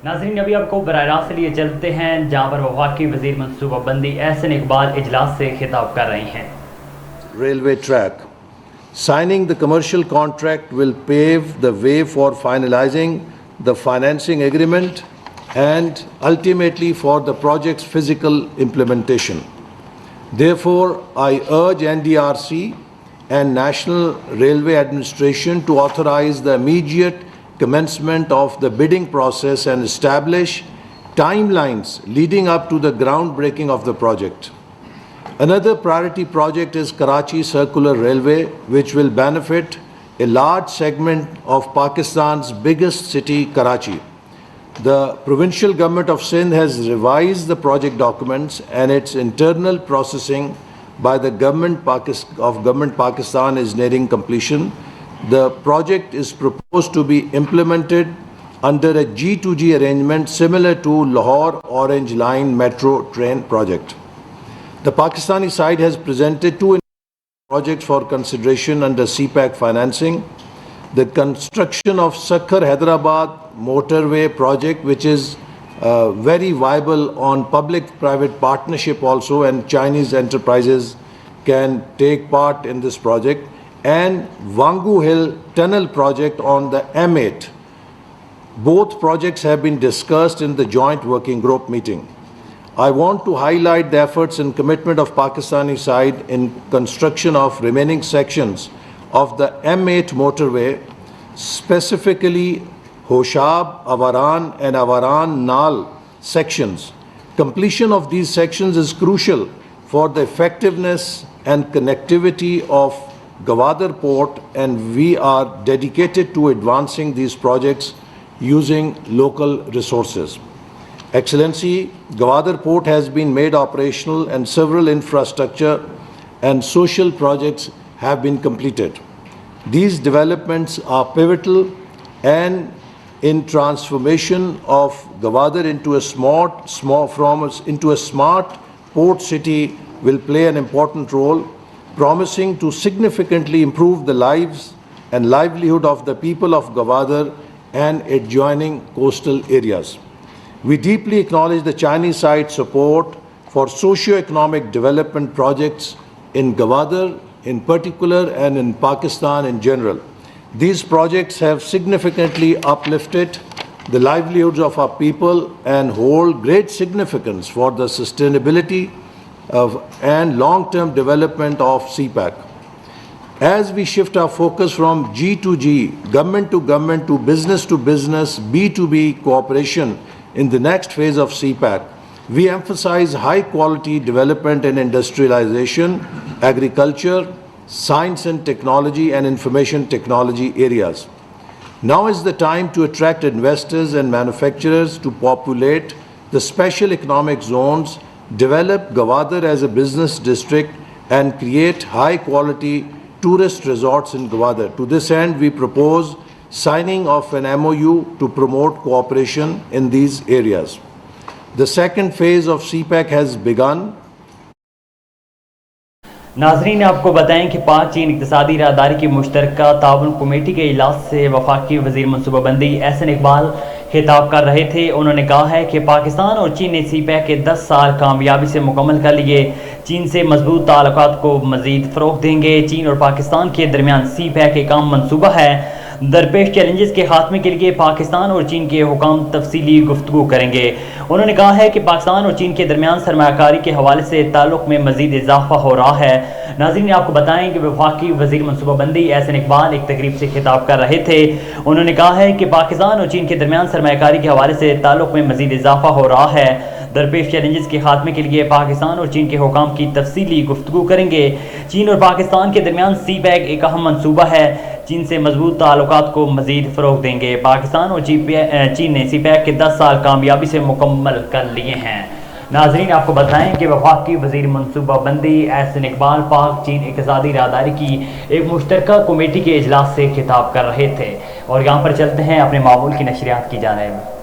नाज़रीन, अभी आपको बराह रास्त लिए चलते हैं जहाँ पर वफाकी वज़ीर मनसूबाबंदी अहसन इकबाल इजलास से खिताब कर रही हैं। Railway track. Signing the commercial contract will pave the way for finalizing the financing agreement and ultimately for the project's physical implementation. Therefore, I urge NDRC and National Railway Administration to authorize the immediate commencement of the bidding process and establish timelines leading up to the groundbreaking of the project. Another priority project is Karachi Circular Railway, which will benefit a large segment of Pakistan's biggest city, Karachi. The provincial government of Sindh has revised the project documents, and its internal processing by the government Pakistan is nearing completion. The project is proposed to be implemented under a G2G arrangement similar to Lahore Orange Line metro train project. The Pakistani side has presented two projects for consideration under CPAC financing. The construction of Sakkar-Hyderabad motorway project, which is very viable on public-private partnership also, and Chinese enterprises can take part in this project, and Wangu Hill tunnel project on the M8. Both projects have been discussed in the joint working group meeting. I want to highlight the efforts and commitment of Pakistani side in construction of remaining sections of the M8 motorway, specifically Hoshab, Avaran and Avaran-Nal sections. Completion of these sections is crucial for the effectiveness and connectivity of Gwadar Port, and we are dedicated to advancing these projects using local resources. Excellency, Gwadar Port has been made operational and several infrastructure and social projects have been completed. These developments are pivotal and in transformation of Gwadar into a smart port city will play an important role, promising to significantly improve the lives and livelihood of the people of Gwadar and adjoining coastal areas. We deeply acknowledge the Chinese side support for socio-economic development projects in Gwadar in particular and in Pakistan in general. These projects have significantly uplifted the livelihoods of our people and hold great significance for the sustainability and long-term development of CPAC. As we shift our focus from G to G, government to business, B2B cooperation in the next phase of CPAC, we emphasize high-quality development and industrialization, agriculture, science and technology, and information technology areas. Now is the time to attract investors and manufacturers to populate the special economic zones, develop Gwadar as a business district, and create high-quality tourist resorts in Gwadar. To this end, we propose signing of an MOU to promote cooperation in these areas. The second phase of CPAC has begun. नाजरीन, आपको बताएं कि पाक चीन इक़्तिसादी राहदारी की मुश्तरका ताउन committee के इजलास से वफाकी वज़ीर मनसूबाबंदी अहसन इकबाल खिताब कर रहे थे। उन्होंने कहा है कि पाकिस्तान और चीन ने CPAC के 10 साल कामयाबी से मुकम्मल कर लिए। चीन से मजबूत ताल्लुकात को मज़ीद फ़रोग़ देंगे। चीन और पाकिस्तान के दरमियान CPAC एक आम मनसूबा है। दरपेश चैलेंजेस के खात्मे के लिए पाकिस्तान और चीन के हुकाम तफसीली गुफ्तगू करेंगे। उन्होंने कहा है कि पाकिस्तान और चीन के दरमियान सरमायाकारी के हवाले से ताल्लुक़ में मज़ीद इजाफा हो रहा है। नाज़रीन, आपको बताएं कि वफाकी वज़ीर मनसूबाबंदी अहसन इकबाल एक तकरीब से खिताब कर रहे थे। उन्होंने कहा है कि पाकिस्तान और चीन के दरमियान सरमायाकारी के हवाले से ताल्लुक़ में मज़ीद इजाफा हो रहा है। दरपेश चैलेंजेस के खात्मे के लिए पाकिस्तान और चीन के हुकाम की तफसीली गुफ्तगू करेंगे। चीन और पाकिस्तान के दरमियान CPAC एक अहम मनसूबा है। चीन से मजबूत ताल्लुकात को मज़ीद फ़रोग़ देंगे। पाकिस्तान और चीन ने CPAC के 10 साल कामयाबी से मुकम्मल कर लिए हैं। नाज़रीन, आपको बताएं कि वफाकी वज़ीर मनसूबाबंदी अहसन इकबाल पाक चीन इक़्तिसादी राहदारी की एक मुश्तरका कमेटी के इजलास से खिताब कर रहे थे। और यहाँ पर चलते हैं अपने मामूल की नशरियात की जानिब।